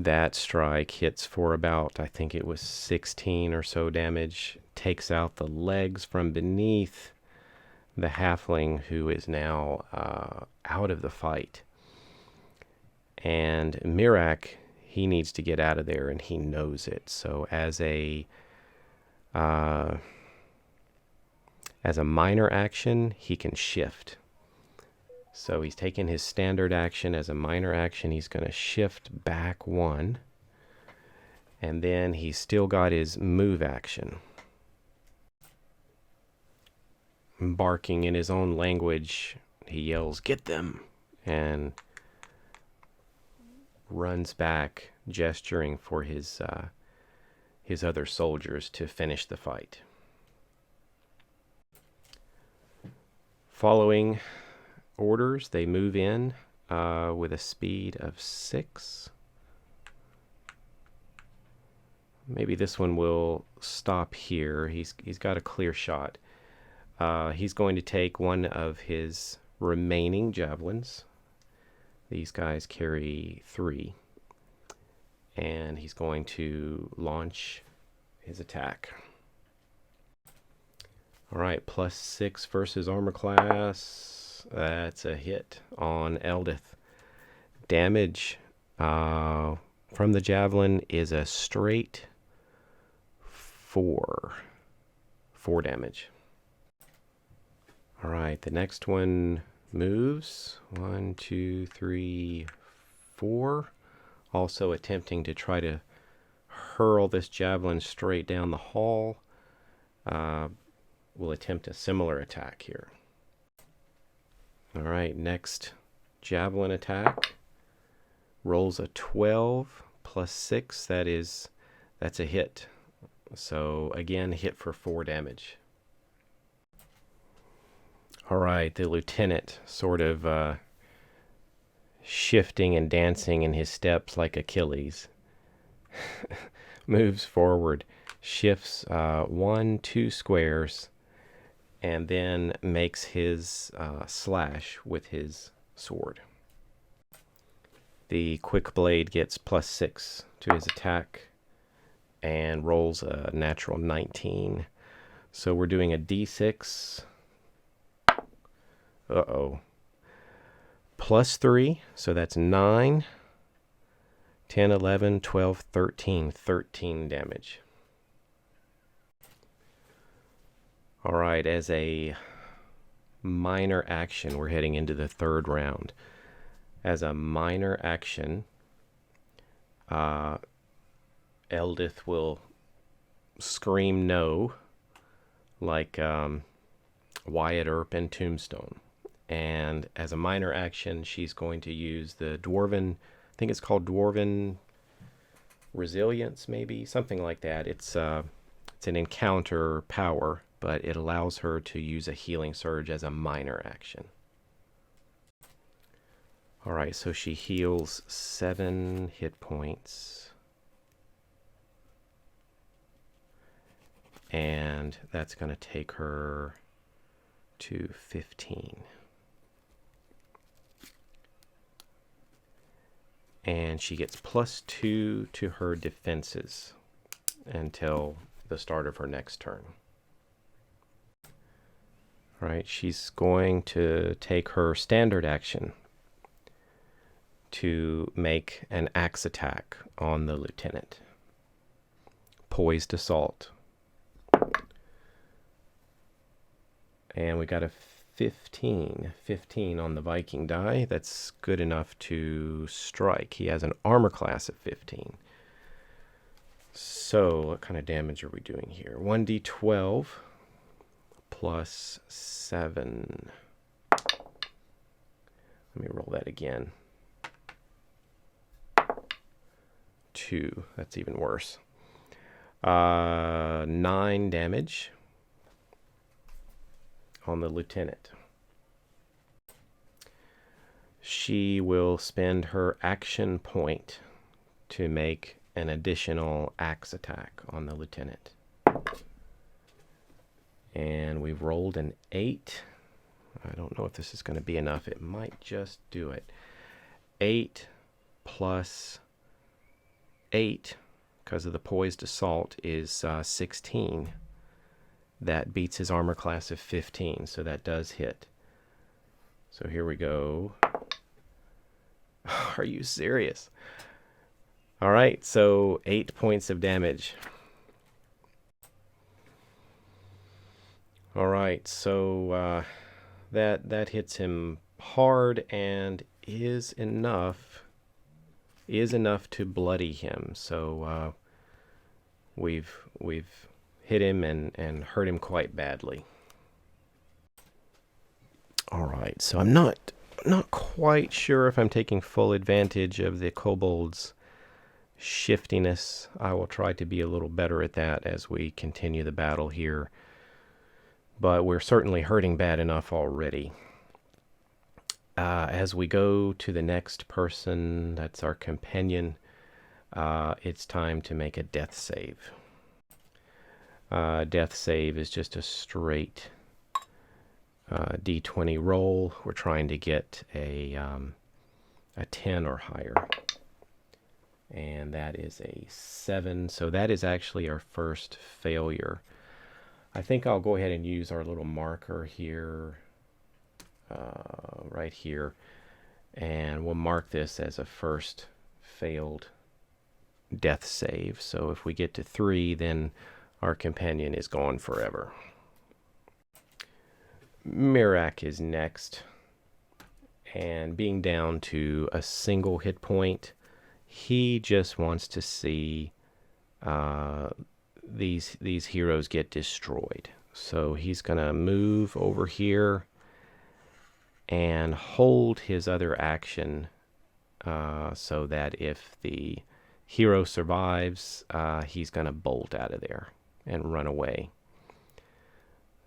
That strike hits for about, I think it was 16 or so damage, takes out the legs from beneath the halfling, who is now out of the fight. And Mirak, he needs to get out of there, and he knows it. So as a minor action, he can shift. So he's taking his standard action. As a minor action, he's going to shift back 1. And then he's still got his move action. Barking in his own language, he yells, "Get them!" and runs back, gesturing for his other soldiers to finish the fight. Following orders, they move in with a speed of 6. Maybe this one will stop here. He's got a clear shot. He's going to take one of his remaining javelins. These guys carry 3. And he's going to launch his attack. All right, +6 versus armor class. That's a hit on Eldith. Damage from the javelin is a straight 4 damage. All right, the next one moves. 1, 2, 3, 4. Also attempting to try to hurl this javelin straight down the hall. We'll attempt a similar attack here. All right, next javelin attack. Rolls a 12 +6. That's a hit. So again, hit for 4 damage. All right, the lieutenant sort of shifting and dancing in his steps like Achilles. Moves forward, shifts 1, 2 squares, and then makes his slash with his sword. The quick blade gets +6 to his attack and rolls a natural 19. So we're doing a d6. +3, so that's 9, 10, 11, 12, 13. 13 damage. All right, as a minor action, we're heading into the 3rd round. As a minor action, Eldith will scream no, like Wyatt Earp in Tombstone. And as a minor action, she's going to use the Dwarven, I think it's called Dwarven Resilience, maybe, something like that. It's an encounter power, but it allows her to use a healing surge as a minor action. All right, so she heals 7 hit points. And that's going to take her to 15. And she gets +2 to her defenses until the start of her next turn. All right, she's going to take her standard action to make an axe attack on the lieutenant. Poised assault. And we got a 15 on the Viking die. That's good enough to strike. He has an armor class of 15. So what kind of damage are we doing here? 1d12 +7. Let me roll that again. 2. That's even worse. 9 damage on the lieutenant. She will spend her action point to make an additional axe attack on the lieutenant. And we've rolled an 8. I don't know if this is going to be enough. It might just do it. 8 plus 8, because of the poised assault, is 16. That beats his armor class of 15, so that does hit. So here we go. Are you serious? All right, so 8 points of damage. All right, so that hits him hard and is enough to bloody him. So we've hit him and hurt him quite badly. All right, so I'm not quite sure if I'm taking full advantage of the kobold's shiftiness. I will try to be a little better at that as we continue the battle here. But we're certainly hurting bad enough already. As we go to the next person, that's our companion, it's time to make a death save. Death save is just a straight D20 roll. We're trying to get a 10 or higher. And that is a 7. So that is actually our first failure. I think I'll go ahead and use our little marker here, right here, and we'll mark this as a first failed death save. So if we get to 3, then our companion is gone forever. Mirak is next, and being down to a single hit point, he just wants to see these heroes get destroyed. So he's gonna move over here and hold his other action so that if the hero survives, he's gonna bolt out of there and run away.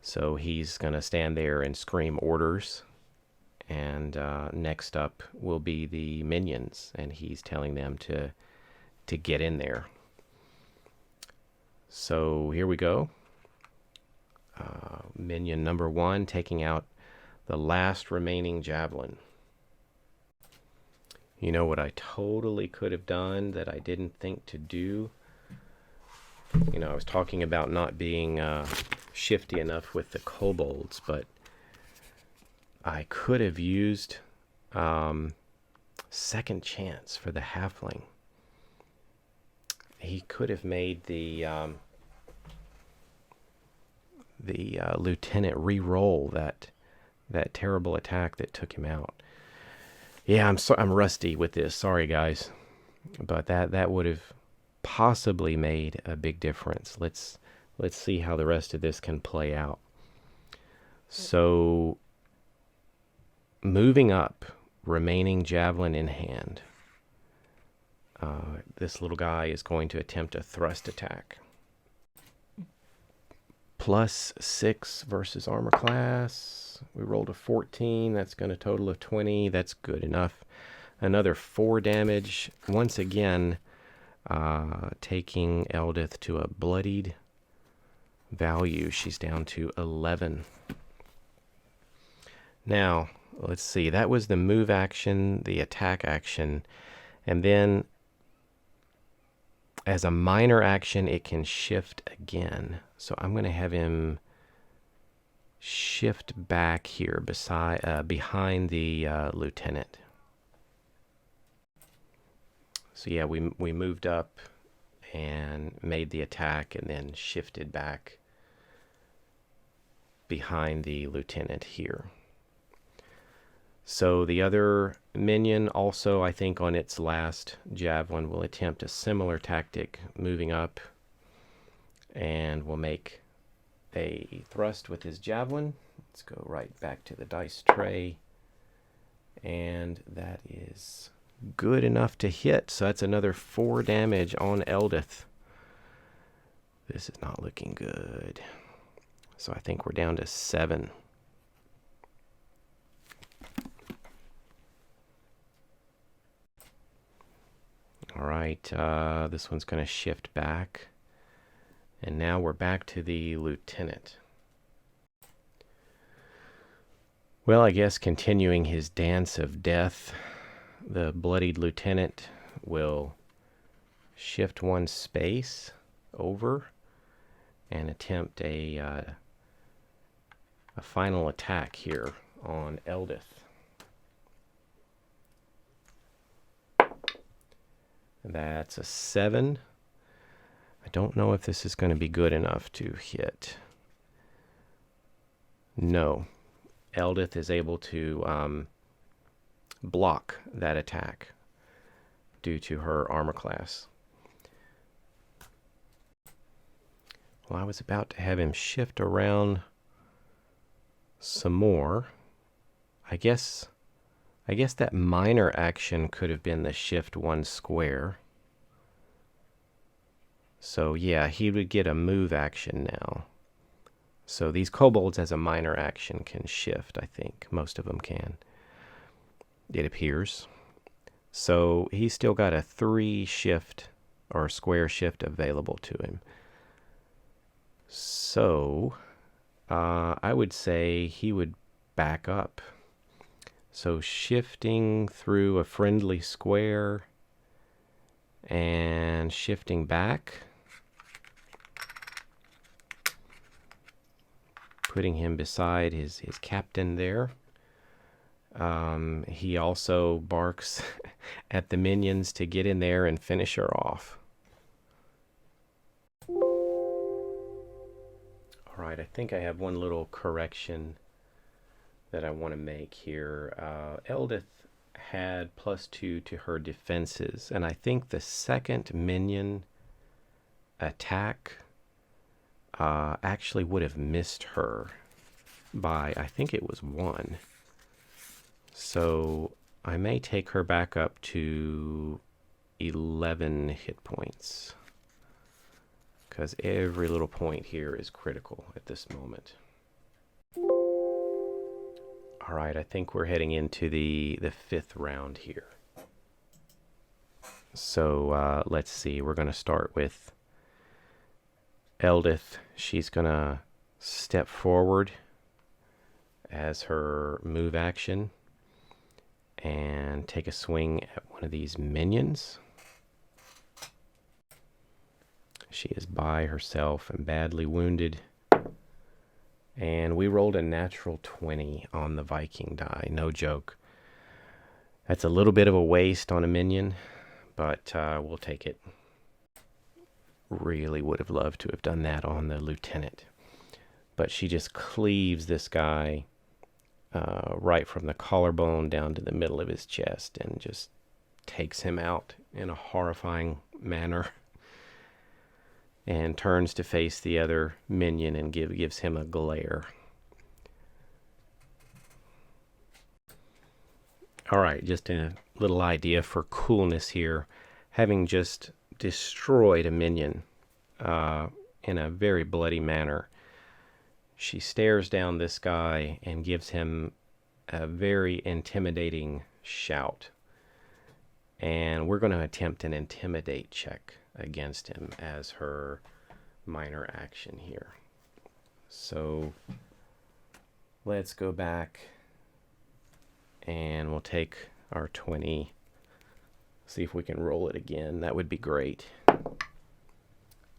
So he's gonna stand there and scream orders, and next up will be the minions, and he's telling them to get in there. So here we go. Minion number 1 taking out the last remaining javelin. You know what I totally could have done that I didn't think to do? You know, I was talking about not being shifty enough with the kobolds, but I could have used second chance for the halfling. He could have made the lieutenant re-roll that terrible attack that took him out. Yeah, I'm rusty with this. Sorry, guys, but that would have possibly made a big difference. Let's see how the rest of this can play out. So, moving up, remaining javelin in hand. This little guy is going to attempt a thrust attack. +6 versus armor class. We rolled a 14. That's going to total of 20. That's good enough. Another 4 damage. Once again, taking Eldith to a bloodied value. She's down to 11. Now, let's see. That was the move action, the attack action. And then, as a minor action, it can shift again. So I'm going to have him shift back here behind the lieutenant. So yeah, we moved up and made the attack and then shifted back behind the lieutenant here. So the other minion also, I think, on its last javelin will attempt a similar tactic, moving up, and will make a thrust with his javelin. Let's go right back to the dice tray, and that is good enough to hit. So that's another 4 damage on Eldith. This is not looking good. So I think we're down to 7. All right, this one's going to shift back. And now we're back to the lieutenant. Well, I guess continuing his dance of death, the bloodied lieutenant will shift 1 space over and attempt a final attack here on Eldith. That's a 7. I don't know if this is going to be good enough to hit. No. Eldith is able to block that attack due to her armor class. Well, I was about to have him shift around some more. I guess that minor action could have been the shift 1 square. So yeah, he would get a move action now. So these kobolds as a minor action can shift, I think. Most of them can. It appears. So he's still got a 3 shift or square shift available to him. So I would say he would back up. So shifting through a friendly square and shifting back, putting him beside his captain there. He also barks at the minions to get in there and finish her off. Alright, I think I have one little correction that I want to make here. Eldith had +2 to her defenses, and I think the second minion attack actually would have missed her by, I think it was 1. So I may take her back up to 11 hit points, because every little point here is critical at this moment. All right, I think we're heading into the 5th round here. So let's see, we're going to start with Eldith. She's going to step forward as her move action and take a swing at one of these minions. She is by herself and badly wounded. And we rolled a natural 20 on the Viking die. No joke. That's a little bit of a waste on a minion, but we'll take it. Really would have loved to have done that on the lieutenant. But she just cleaves this guy right from the collarbone down to the middle of his chest and just takes him out in a horrifying manner. And turns to face the other minion and gives him a glare. Alright, just a little idea for coolness here. Having just destroyed a minion in a very bloody manner, she stares down this guy and gives him a very intimidating shout. And we're going to attempt an intimidate check against him as her minor action here. So let's go back and we'll take our 20. See if we can roll it again. That would be great.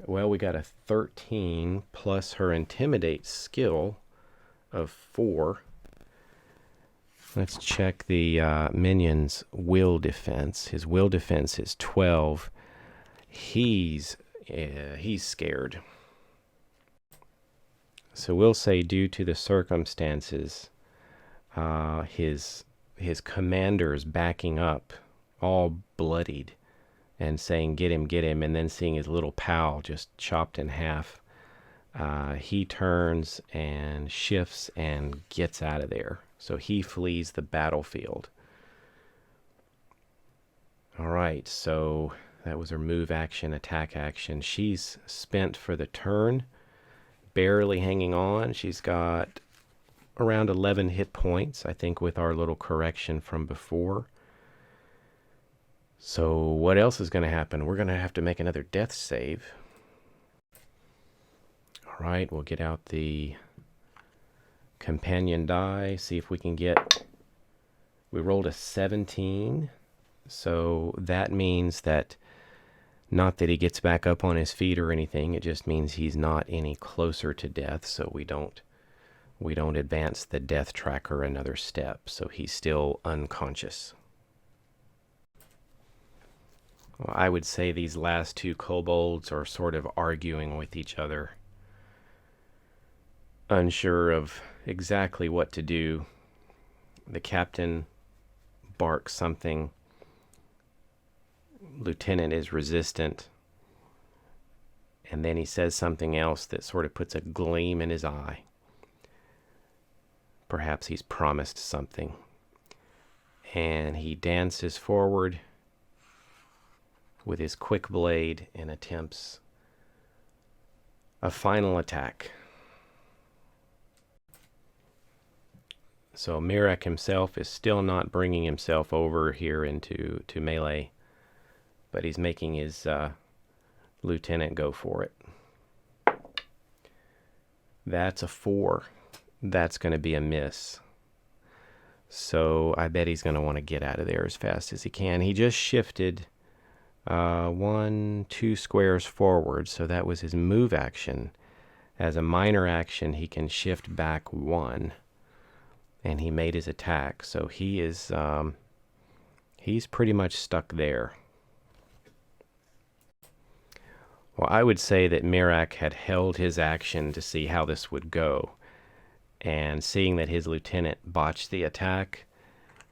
Well, we got a 13 plus her intimidate skill of 4. Let's check the minion's will defense. His will defense is 12. He's scared. So we'll say due to the circumstances, his commander's backing up, all bloodied, and saying, get him, and then seeing his little pal just chopped in half. He turns and shifts and gets out of there. So he flees the battlefield. All right, so that was her move action, attack action. She's spent for the turn, barely hanging on. She's got around 11 hit points, I think, with our little correction from before. So what else is going to happen? We're going to have to make another death save. All right, we'll get out the companion die, see if we can get... We rolled a 17, so that means that Not that he gets back up on his feet or anything. It just means he's not any closer to death, so we don't advance the death tracker another step. So he's still unconscious. Well, I would say these last two kobolds are sort of arguing with each other, unsure of exactly what to do. The captain barks something. Lieutenant is resistant. And then he says something else that sort of puts a gleam in his eye. Perhaps he's promised something. And he dances forward with his quick blade and attempts a final attack. So Mirek himself is still not bringing himself over here into melee, but he's making his lieutenant go for it. That's a 4. That's going to be a miss. So I bet he's going to want to get out of there as fast as he can. He just shifted 1, 2 squares forward, so that was his move action. As a minor action, he can shift back 1, and he made his attack. So he is he's pretty much stuck there. Well, I would say that Mirek had held his action to see how this would go, and seeing that his lieutenant botched the attack,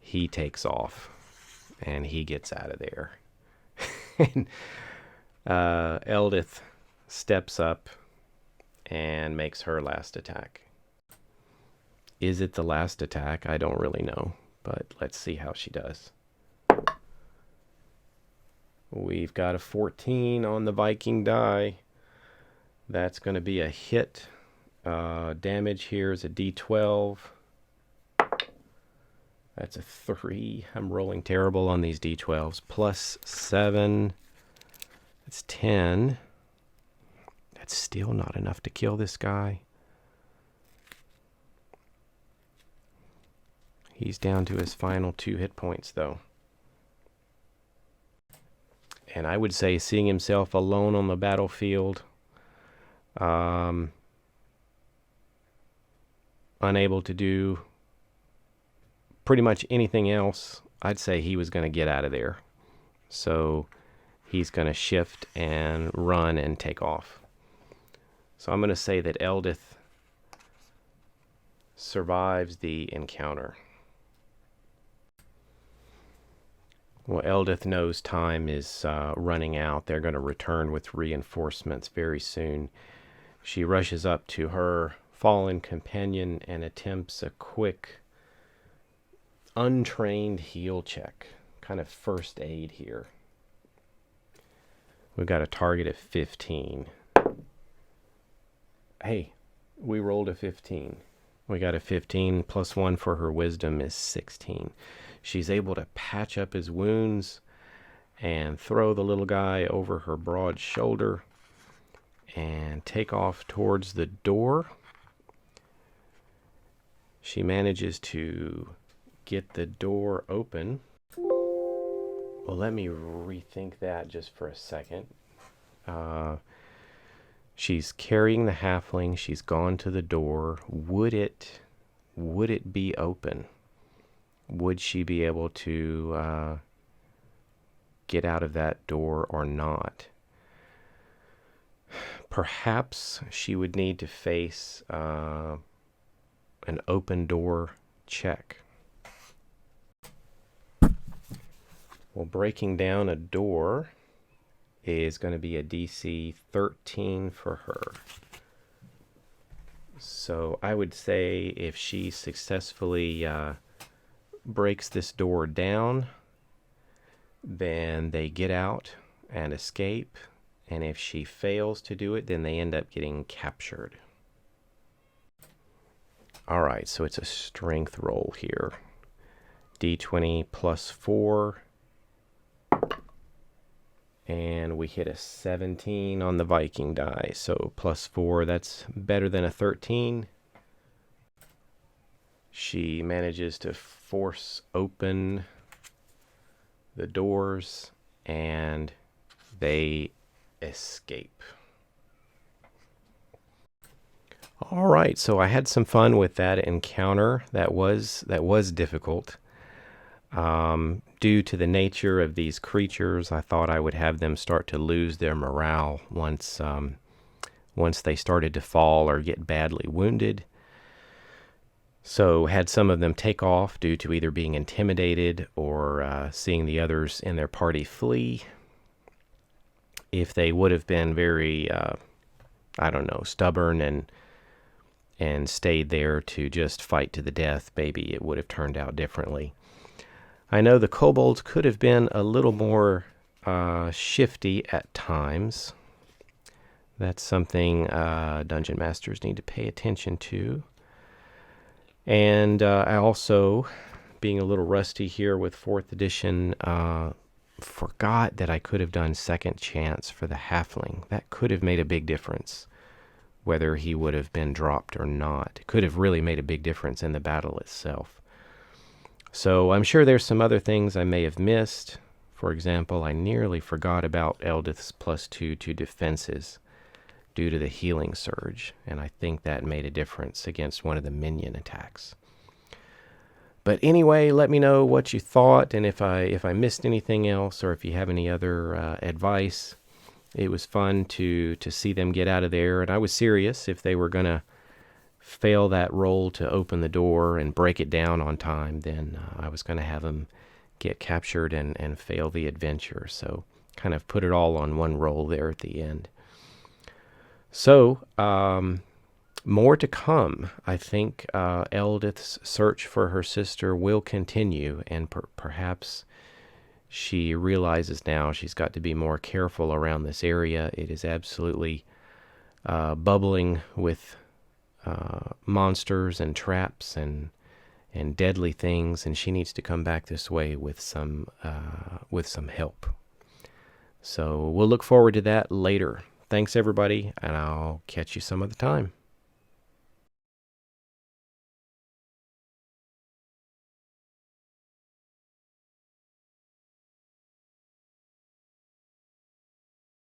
he takes off, and he gets out of there. Eldith steps up and makes her last attack. Is it the last attack? I don't really know, but let's see how she does. We've got a 14 on the Viking die. That's going to be a hit. Damage here is a D12. That's a 3. I'm rolling terrible on these D12s. Plus 7. That's 10. That's still not enough to kill this guy. He's down to his final 2 hit points, though. And I would say seeing himself alone on the battlefield, unable to do pretty much anything else, I'd say he was going to get out of there. So he's going to shift and run and take off. So I'm going to say that Eldith survives the encounter. Well, Eldith knows time is running out. They're going to return with reinforcements very soon. She rushes up to her fallen companion and attempts a quick, untrained heal check. Kind of first aid here. We've got a target of 15. Hey, we rolled a 15. We got a 15 plus 1 for her wisdom is 16. She's able to patch up his wounds and throw the little guy over her broad shoulder and take off towards the door. She manages to get the door open. Well, let me rethink that just for a second. She's carrying the halfling. She's gone to the door. Would it be open? Would she be able to get out of that door or not? Perhaps she would need to face an open door check. Well, breaking down a door is going to be a DC 13 for her. So I would say if she successfully breaks this door down, then they get out and escape. And if she fails to do it, then they end up getting captured. All right, so it's a strength roll here. D20 plus 4. And we hit a 17 on the Viking die. So plus 4, that's better than a 13. She manages to force open the doors and they escape. All right, so I had some fun with that encounter. That was difficult. Due to the nature of these creatures, I thought I would have them start to lose their morale once they started to fall or get badly wounded. So had some of them take off due to either being intimidated or seeing the others in their party flee. If they would have been very, stubborn and stayed there to just fight to the death, maybe it would have turned out differently. I know the kobolds could have been a little more shifty at times. That's something dungeon masters need to pay attention to. And I also, being a little rusty here with 4th edition, forgot that I could have done second chance for the halfling. That could have made a big difference, whether he would have been dropped or not. It could have really made a big difference in the battle itself. So I'm sure there's some other things I may have missed. For example, I nearly forgot about Eldith's +2 to defenses due to the healing surge, and I think that made a difference against one of the minion attacks. But anyway, let me know what you thought, and if I missed anything else, or if you have any other advice. It was fun to see them get out of there, and I was serious. If they were going to fail that roll to open the door and break it down on time, then I was going to have them get captured and fail the adventure. So kind of put it all on one roll there at the end. So more to come. I think Eldith's search for her sister will continue, and perhaps she realizes now she's got to be more careful around this area. It is absolutely bubbling with monsters and traps and deadly things, and she needs to come back this way with some help. So we'll look forward to that later. Thanks everybody, and I'll catch you some other time.